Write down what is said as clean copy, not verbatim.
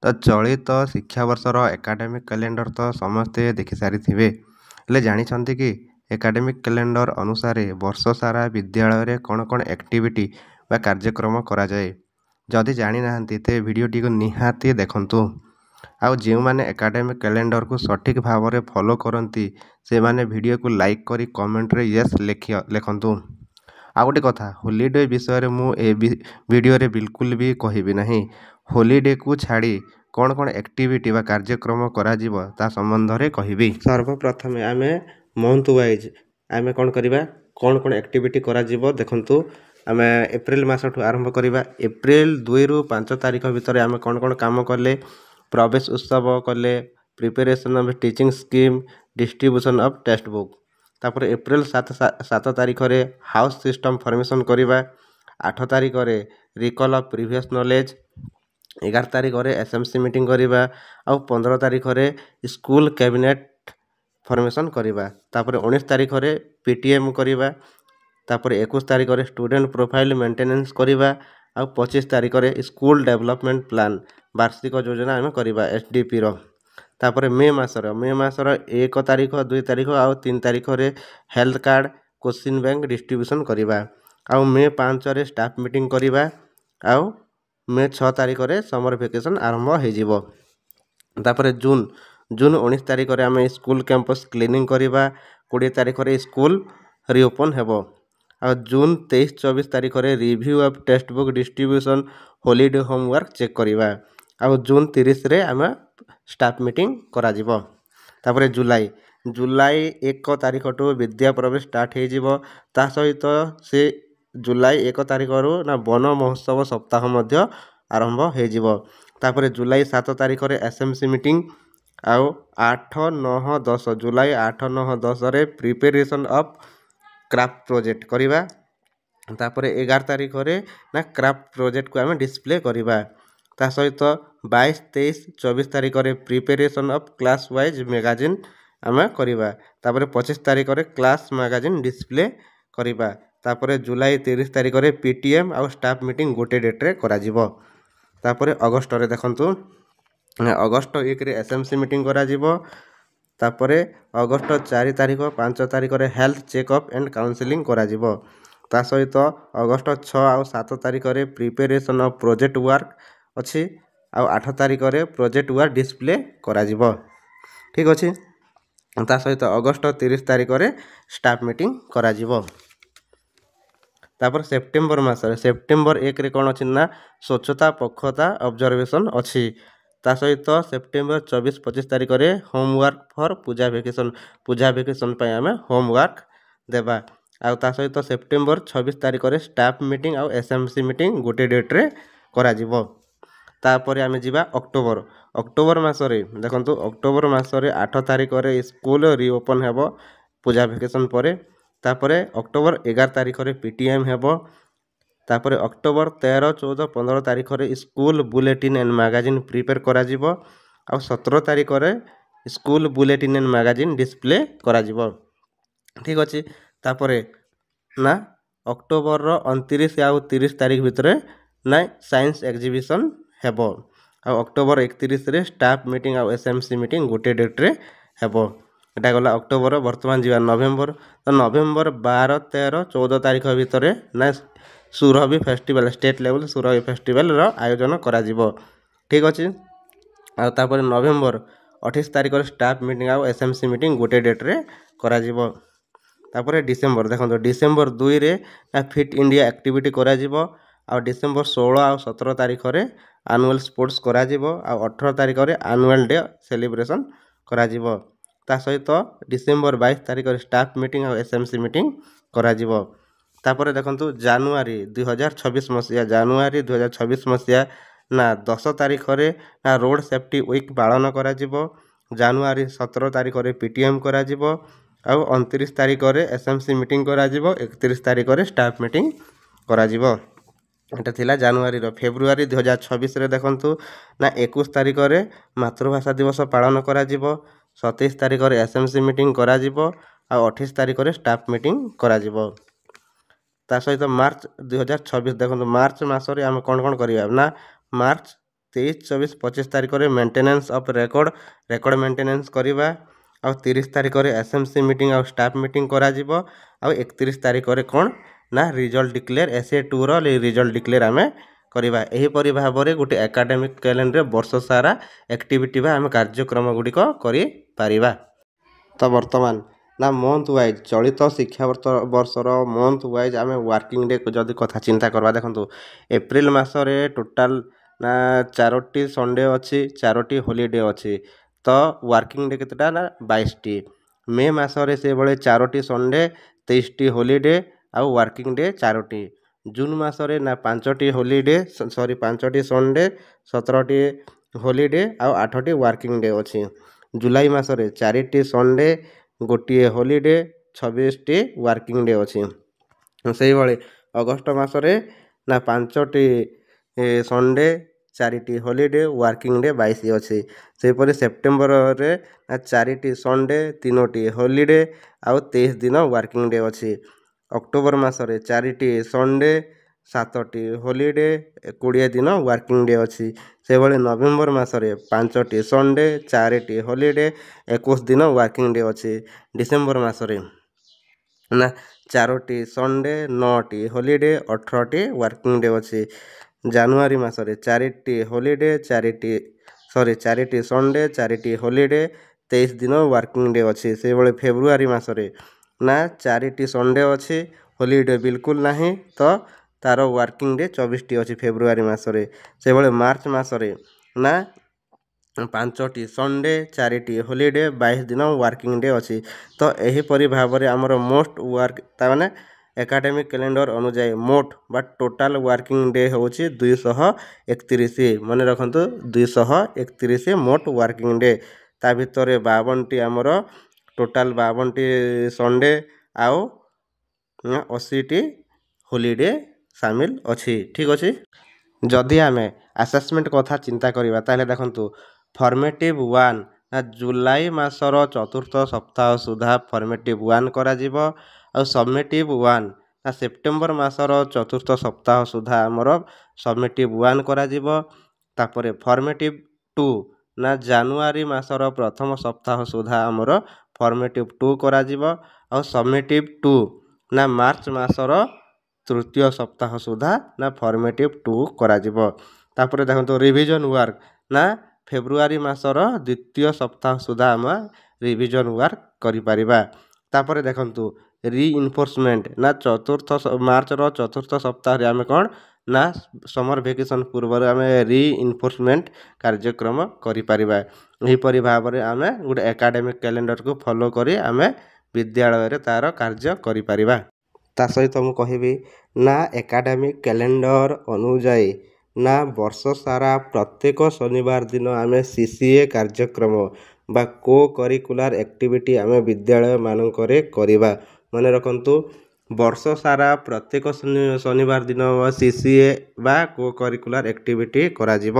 ତ ଚଳିତ ଶିକ୍ଷାବର୍ଷର academic calendar ତ ସମସ୍ତେ ଦେଖି ସାରିଥିବେ। ହେଲେ ଜାଣିଛନ୍ତି କି ଏକାଡେମିକ୍ କ୍ୟାଲେଣ୍ଡର ଅନୁସାରେ ବର୍ଷ ସାରା ବିଦ୍ୟାଳୟରେ କ'ଣ କ'ଣ ଆକ୍ଟିଭିଟି ବା କାର୍ଯ୍ୟକ୍ରମ କରାଯାଏ? ଯଦି ଜାଣିନାହାନ୍ତି ତେବେ ଭିଡ଼ିଓଟିକୁ ନିହାତି ଦେଖନ୍ତୁ। ଆଉ ଯେଉଁମାନେ ଏକାଡେମିକ୍ କ୍ୟାଲେଣ୍ଡରକୁ ସଠିକ୍ ଭାବରେ ଫଲୋ କରନ୍ତି ସେମାନେ ଭିଡ଼ିଓକୁ ଲାଇକ୍ କରି କମେଣ୍ଟରେ ୟେସ୍ ଲେଖନ୍ତୁ। ଆଉ ଗୋଟେ କଥା, ହୋଲିଡେ ବିଷୟରେ ମୁଁ ଏ ଭିଡ଼ିଓରେ ବିଲକୁଲ ବି କହିବି ନାହିଁ। ହୋଲିଡେକୁ ଛାଡ଼ି କ'ଣ କ'ଣ ଆକ୍ଟିଭିଟି ବା କାର୍ଯ୍ୟକ୍ରମ କରାଯିବ ତା ସମ୍ବନ୍ଧରେ କହିବି। ସର୍ବପ୍ରଥମେ ଆମେ ମନ୍ଥ ୱାଇଜ୍ ଆମେ କ'ଣ କରିବା, କ'ଣ କ'ଣ ଆକ୍ଟିଭିଟି କରାଯିବ ଦେଖନ୍ତୁ। ଆମେ ଏପ୍ରିଲ ମାସଠୁ ଆରମ୍ଭ କରିବା। ଏପ୍ରିଲ 2ରୁ 5 ତାରିଖ ଭିତରେ ଆମେ କ'ଣ କ'ଣ କାମ କଲେ, ପ୍ରବେଶ ଉତ୍ସବ କଲେ, preparation of teaching scheme, distribution of text book. ତାପରେ ଏପ୍ରିଲ 7 ତାରିଖରେ ହାଉସ୍ ସିଷ୍ଟମ୍ ଫର୍ମେସନ୍ କରିବା। 8 ତାରିଖରେ ରିକଲ୍ ଅଫ୍ ପ୍ରିଭିୟସ୍ ନଲେଜ୍। 11 ତାରିଖରେ SMC ମିଟିଂ କରିବା। ଆଉ 15 ତାରିଖରେ ସ୍କୁଲ କ୍ୟାବିନେଟ୍ ଫର୍ମେସନ୍ କରିବା। ତାପରେ 19 ତାରିଖରେ PTM କରିବା। ତାପରେ 21 ତାରିଖରେ ଷ୍ଟୁଡେଣ୍ଟ ପ୍ରୋଫାଇଲ୍ ମେଣ୍ଟେନାନ୍ସ କରିବା। ଆଉ 25 ତାରିଖରେ ସ୍କୁଲ ଡେଭଲପମେଣ୍ଟ ପ୍ଲାନ୍ ବାର୍ଷିକ ଯୋଜନା ଆମେ କରିବା SDPର। ତାପରେ ମେ ମାସର 1 ତାରିଖ 2 ତାରିଖ ଆଉ 3 ତାରିଖରେ health card question bank distribution କରିବା। ଆଉ ମେ 5ରେ ଷ୍ଟାଫ୍ ମିଟିଂ କରିବା। ଆଉ ମେ 6 ତାରିଖରେ ସମର ଭେକେସନ୍ ଆରମ୍ଭ ହୋଇଯିବ। ତାପରେ ଜୁନ୍ 19 ତାରିଖରେ ଆମେ ସ୍କୁଲ କ୍ୟାମ୍ପସ୍ କ୍ଲିନିଂ କରିବା। 20 ତାରିଖରେ ସ୍କୁଲ ରିଓପନ୍ ହେବ। ଆଉ ଜୁନ୍ 23-24 ତାରିଖରେ review of text book distribution, holiday homework check କରିବା। ଆଉ ଜୁନ୍ 30ରେ ଆମେ ଷ୍ଟାଫ୍ ମିଟିଂ କରାଯିବ। ତାପରେ ଜୁଲାଇ 1 ତାରିଖଠୁ ବିଦ୍ୟା ପ୍ରବେଶ ଷ୍ଟାର୍ଟ ହୋଇଯିବ। ତା ସହିତ ସେ ଜୁଲାଇ 1 ତାରିଖରୁ ବନ ମହୋତ୍ସବ ସପ୍ତାହ ମଧ୍ୟ ଆରମ୍ଭ ହୋଇଯିବ। ତାପରେ ଜୁଲାଇ 7 ତାରିଖରେ SMC ମିଟିଂ। ଆଉ 8, 9, 10 ଜୁଲାଇ 8, 9, 10ରେ ପ୍ରିପାରେସନ୍ ଅଫ୍ କ୍ରାଫ୍ଟ ପ୍ରୋଜେକ୍ଟ କରିବା। ତାପରେ 11 ତାରିଖରେ କ୍ରାଫ୍ଟ ପ୍ରୋଜେକ୍ଟକୁ ଆମେ ଡିସପ୍ଲେ କରିବା। ତା ସହିତ 22, 23, 24 ତାରିଖରେ preparation of class wise magazine ଆମେ କରିବା। ତାପରେ 25 ତାରିଖରେ କ୍ଲାସ୍ ମ୍ୟାଗାଜିନ୍ ଡିସପ୍ଲେ କରିବା। ତାପରେ ଜୁଲାଇ 30 ତାରିଖରେ PTM ଆଉ ଷ୍ଟାଫ୍ ମିଟିଂ ଗୋଟେ ଡେଟ୍ରେ କରାଯିବ। ତାପରେ ଅଗଷ୍ଟରେ ଦେଖନ୍ତୁ, ଅଗଷ୍ଟ 1ରେ SMC ମିଟିଂ କରାଯିବ। ତାପରେ ଅଗଷ୍ଟ 4 ତାରିଖ 5 ତାରିଖରେ ହେଲ୍ଥ ଚେକଅପ୍ ଆଣ୍ଡ କାଉନସେଲିଂ କରାଯିବ। ତା ସହିତ ଅଗଷ୍ଟ 6 ଆଉ 7 ତାରିଖରେ ପ୍ରିପାରେସନ୍ ଅଫ୍ ପ୍ରୋଜେକ୍ଟ ୱାର୍କ ଅଛି। ଆଉ 8 ତାରିଖରେ ପ୍ରୋଜେକ୍ଟ ୱାର୍କ ଡିସପ୍ଲେ କରାଯିବ। ଠିକ୍ ଅଛି। ତା ସହିତ ଅଗଷ୍ଟ 30 ତାରିଖରେ ଷ୍ଟାଫ୍ ମିଟିଂ କରାଯିବ। ତାପରେ ସେପ୍ଟେମ୍ବର ମାସରେ ସେପ୍ଟେମ୍ବର 1ରେ କ'ଣ ଅଛି ନା ସ୍ୱଚ୍ଛତା ପକ୍ଷତା ଅବଜରଭେସନ୍ ଅଛି। ତା ସହିତ ସେପ୍ଟେମ୍ବର 24-25 ତାରିଖରେ ହୋମୱାର୍କ ଫର୍ ପୂଜା ଭେକେସନ୍ ପାଇଁ ଆମେ ହୋମୱାର୍କ ଦେବା। ଆଉ ତା ସହିତ ସେପ୍ଟେମ୍ବର 26 ତାରିଖରେ ଷ୍ଟାଫ୍ ମିଟିଂ ଆଉ SMC ମିଟିଂ ଗୋଟେ ଡେଟ୍ରେ କରାଯିବ। ତାପରେ ଆମେ ଯିବା ଅକ୍ଟୋବର ମାସରେ ଦେଖନ୍ତୁ, ଅକ୍ଟୋବର ମାସରେ 8 ତାରିଖରେ ସ୍କୁଲ ରିଓପନ୍ ହେବ ପୂଜା ଭେକେସନ୍ ପରେ। ତାପରେ ଅକ୍ଟୋବର 11 ତାରିଖରେ PTM ହେବ। ତାପରେ ଅକ୍ଟୋବର 13, 14, 15 ତାରିଖରେ school bulletin and magazine prepare କରାଯିବ। ଆଉ 17 ତାରିଖରେ school bulletin and magazine display କରାଯିବ। ଠିକ୍ ଅଛି। ତାପରେ ଅକ୍ଟୋବରର 29 ଆଉ 30 ତାରିଖ ଭିତରେ ସାଇନ୍ସ ଏକ୍ଜିବିସନ୍ ହେବ। ଆଉ ଅକ୍ଟୋବର 31ରେ ଷ୍ଟାଫ୍ ମିଟିଂ ଆଉ SMC ମିଟିଂ ଗୋଟେ ଡେଟ୍ରେ ହେବ। ଏଟା ଗଲା ଅକ୍ଟୋବର। ବର୍ତ୍ତମାନ ଯିବା ନଭେମ୍ବର। ତ ନଭେମ୍ବର 12, 13, 14 ତାରିଖ ଭିତରେ Surabhi festival, state level Surabhi ଫେଷ୍ଟିଭାଲ୍ର ଆୟୋଜନ କରାଯିବ। ଠିକ୍ ଅଛି। ଆଉ ତାପରେ ନଭେମ୍ବର 28 ତାରିଖରେ ଷ୍ଟାଫ୍ ମିଟିଂ ଆଉ SMC ମିଟିଂ ଗୋଟେ ଡେଟ୍ରେ କରାଯିବ। ତାପରେ ଡିସେମ୍ବର ଦେଖନ୍ତୁ, ଡିସେମ୍ବର 2ରେ ଫିଟ୍ ଇଣ୍ଡିଆ ଆକ୍ଟିଭିଟି କରାଯିବ। ଆଉ ଡିସେମ୍ବର 16 ଆଉ 17 ତାରିଖରେ ଆନୁଆଲ୍ ସ୍ପୋର୍ଟସ୍ କରାଯିବ। ଆଉ 18 ତାରିଖରେ ଆନୁଆଲ୍ ଡେ ସେଲିବ୍ରେସନ୍ କରାଯିବ। ତା ସହିତ ଡିସେମ୍ବର 22 ତାରିଖରେ ଷ୍ଟାଫ୍ ମିଟିଂ ଆଉ SMC ମିଟିଂ କରାଯିବ। ତାପରେ ଦେଖନ୍ତୁ ଜାନୁଆରୀ 2026 ମସିହା 10 ତାରିଖରେ ରୋଡ଼ ସେଫ୍ଟି ୱିକ୍ ପାଳନ କରାଯିବ। ଜାନୁଆରୀ 17 ତାରିଖରେ PTM କରାଯିବ। ଆଉ 29 ତାରିଖରେ SMC ମିଟିଂ କରାଯିବ। 31 ତାରିଖରେ ଷ୍ଟାଫ୍ ମିଟିଂ କରାଯିବ। ଏଟା ଥିଲା ଜାନୁଆରୀର। ଫେବୃଆରୀ 2026ରେ ଦେଖନ୍ତୁ 21 ତାରିଖରେ ମାତୃଭାଷା ଦିବସ ପାଳନ କରାଯିବ। 27 ତାରିଖରେ SMC ମିଟିଂ କରାଯିବ। ଆଉ 28 ତାରିଖରେ ଷ୍ଟାଫ୍ ମିଟିଂ କରାଯିବ। ତା ସହିତ ମାର୍ଚ୍ଚ 2026 ଦେଖନ୍ତୁ, ମାର୍ଚ୍ଚ ମାସରେ ଆମେ କ'ଣ କରିବା ମାର୍ଚ୍ଚ 23, 24, 25 ତାରିଖରେ ମେଣ୍ଟେନାନ୍ସ ଅଫ୍ ରେକର୍ଡ଼ ମେଣ୍ଟେନାନ୍ସ କରିବା। ଆଉ 30 ତାରିଖରେ SMC ମିଟିଂ ଆଉ ଷ୍ଟାଫ୍ ମିଟିଂ କରାଯିବ। ଆଉ 31 ତାରିଖରେ କ'ଣ ନା ରିଜଲ୍ଟ ଡିକ୍ଲେୟାର SA2ର ରିଜଲ୍ଟ ଡିକ୍ଲେୟାର ଆମେ କରିବା। ଏହିପରି ଭାବରେ ଗୋଟେ ଏକାଡେମିକ୍ କ୍ୟାଲେଣ୍ଡରରେ ବର୍ଷ ସାରା ଆକ୍ଟିଭିଟି ବା ଆମେ କାର୍ଯ୍ୟକ୍ରମ ଗୁଡ଼ିକ କରିପାରିବା। ତ ବର୍ତ୍ତମାନ ନା ମନ୍ଥ ୱାଇଜ୍ ଚଳିତ ବର୍ଷର ମନ୍ଥ ୱାଇଜ୍ ଆମେ ୱାର୍କିଂ ଡେ ଯଦି କଥା ଚିନ୍ତା କରିବା, ଦେଖନ୍ତୁ ଏପ୍ରିଲ ମାସରେ ଟୋଟାଲ ନା 4ଟି ସଣ୍ଡେ ଅଛି, 4ଟି ହୋଲିଡେ ଅଛି। ତ ୱାର୍କିଂ ଡେ କେତେଟା ନା 22ଟି। ମେ ମାସରେ ସେଭଳି 4ଟି ସଣ୍ଡେ, 23ଟି ହୋଲିଡେ ଆଉ ୱାର୍କିଂ ଡେ 4ଟି। ଜୁନ୍ ମାସରେ ନା 5ଟି ସଣ୍ଡେ, 17ଟି ହୋଲିଡେ ଆଉ 8ଟି ୱାର୍କିଂ ଡେ ଅଛି। ଜୁଲାଇ ମାସରେ 4ଟି ସଣ୍ଡେ, 1ଟିଏ ହୋଲିଡେ, 26ଟି ୱାର୍କିଂ ଡେ ଅଛି। ସେହିଭଳି ଅଗଷ୍ଟ ମାସରେ ନା 5ଟି ସଣ୍ଡେ, 4ଟି ହୋଲିଡେ, ୱାର୍କିଂ ଡେ 22 ଅଛି। ସେହିପରି ସେପ୍ଟେମ୍ବରରେ ନା 4ଟି ସଣ୍ଡେ, 3ଟି ହୋଲିଡେ ଆଉ 23 ଦିନ ୱାର୍କିଂ ଡେ ଅଛି। ଅକ୍ଟୋବର ମାସରେ 4ଟି ସଣ୍ଡେ, 7ଟି ହୋଲିଡେ, 20 ଦିନ ୱାର୍କିଂ ଡେ ଅଛି। ସେଭଳି ନଭେମ୍ବର ମାସରେ 5ଟି ସଣ୍ଡେ, 4ଟି ହୋଲିଡେ, 21 ଦିନ ୱାର୍କିଂ ଡେ ଅଛି। ଡିସେମ୍ବର ମାସରେ ନା 4ଟି ସଣ୍ଡେ, 9ଟି ହୋଲିଡେ, 18ଟି ୱାର୍କିଂ ଡେ ଅଛି। ଜାନୁଆରୀ ମାସରେ 4ଟି ହୋଲିଡେ, 4ଟି ସଣ୍ଡେ, 4ଟି ହୋଲିଡେ, 23 ଦିନ ୱାର୍କିଂ ଡେ ଅଛି। ସେହିଭଳି ଫେବୃଆରୀ ମାସରେ ନା 4ଟି ସଣ୍ଡେ ଅଛି, ହୋଲିଡେ ବିଲକୁଲ ନାହିଁ, ତ ତାର ୱାର୍କିଂ ଡେ 24ଟି ଅଛି ଫେବୃଆରୀ ମାସରେ। ସେଭଳି ମାର୍ଚ୍ଚ ମାସରେ ନା 5ଟି ସଣ୍ଡେ, 4ଟି ହୋଲିଡେ, 22 ଦିନ ୱାର୍କିଂ ଡେ ଅଛି। ତ ଏହିପରି ଭାବରେ ଆମର ତାମାନେ ଏକାଡେମିକ୍ କ୍ୟାଲେଣ୍ଡର ଅନୁଯାୟୀ ମୋଟ ବା ଟୋଟାଲ ୱାର୍କିଂ ଡେ ହେଉଛି 231। ମନେ ରଖନ୍ତୁ 231 ମୋଟ ୱାର୍କିଂ ଡେ। ତା ଭିତରେ 52ଟି ଆମର ଟୋଟାଲ 52ଟି ସଣ୍ଡେ ଆଉ 80ଟି ହୋଲିଡେ ସାମିଲ ଅଛି। ଠିକ୍ ଅଛି। ଯଦି ଆମେ ଆସେସମେଣ୍ଟ କଥା ଚିନ୍ତା କରିବା ତାହେଲେ ଦେଖନ୍ତୁ ଫର୍ମେଟିଭ୍ 1 ନା ଜୁଲାଇ ମାସର 4ଥ ସପ୍ତାହ ସୁଦ୍ଧା ଫର୍ମେଟିଭ୍ 1 କରାଯିବ। ଆଉ ସବମେଟିଭ୍ 1 ନା ସେପ୍ଟେମ୍ବର ମାସର 4ଥ ସପ୍ତାହ ସୁଦ୍ଧା ଆମର ସବମେଟିଭ୍ 1 କରାଯିବ। ତାପରେ ଫର୍ମେଟିଭ୍ 2 ନା ଜାନୁଆରୀ ମାସର ପ୍ରଥମ ସପ୍ତାହ ସୁଦ୍ଧା ଆମର ଫର୍ମେଟିଭ୍ 2 କରାଯିବ। ଆଉ ସବମେଟିଭ୍ 2 ନା ମାର୍ଚ୍ଚ ମାସର 3ୟ ସପ୍ତାହ ସୁଦ୍ଧା ନା ଫର୍ମେଟିଭ୍ 2 କରାଯିବ। ତାପରେ ଦେଖନ୍ତୁ ରିଭିଜନ ୱାର୍କ ନା ଫେବୃଆରୀ ମାସର 2ୟ ସପ୍ତାହ ସୁଦ୍ଧା ଆମେ ରିଭିଜନ ୱାର୍କ କରିପାରିବା। ତାପରେ ଦେଖନ୍ତୁ ରିଇନଫୋର୍ସମେଣ୍ଟ ନା ମାର୍ଚ୍ଚର 4ଥ ସପ୍ତାହରେ ଆମେ କ'ଣ ନା ସମର ଭେକେସନ୍ ପୂର୍ବରୁ ଆମେ ରିଇନଫୋର୍ସମେଣ୍ଟ କାର୍ଯ୍ୟକ୍ରମ କରିପାରିବା। ଏହିପରି ଭାବରେ ଆମେ ଗୋଟେ ଏକାଡେମିକ୍ କ୍ୟାଲେଣ୍ଡରକୁ ଫଲୋ କରି ଆମେ ବିଦ୍ୟାଳୟରେ ତା'ର କାର୍ଯ୍ୟ କରିପାରିବା। ତା ସହିତ ମୁଁ କହିବି ନା ଏକାଡେମିକ୍ କ୍ୟାଲେଣ୍ଡର ଅନୁଯାୟୀ ନା ବର୍ଷ ସାରା ପ୍ରତ୍ୟେକ ଶନିବାର ଦିନ ଆମେ CCA କାର୍ଯ୍ୟକ୍ରମ ବା କୋ କରିକୁଲାର ଆକ୍ଟିଭିଟି ଆମେ ବିଦ୍ୟାଳୟମାନଙ୍କରେ କରିବା। ମନେ ରଖନ୍ତୁ ବର୍ଷ ସାରା ପ୍ରତ୍ୟେକ ଶନିବାର ଦିନ CCA ବା କୋ କରିକୁଲାର ଆକ୍ଟିଭିଟି କରାଯିବ।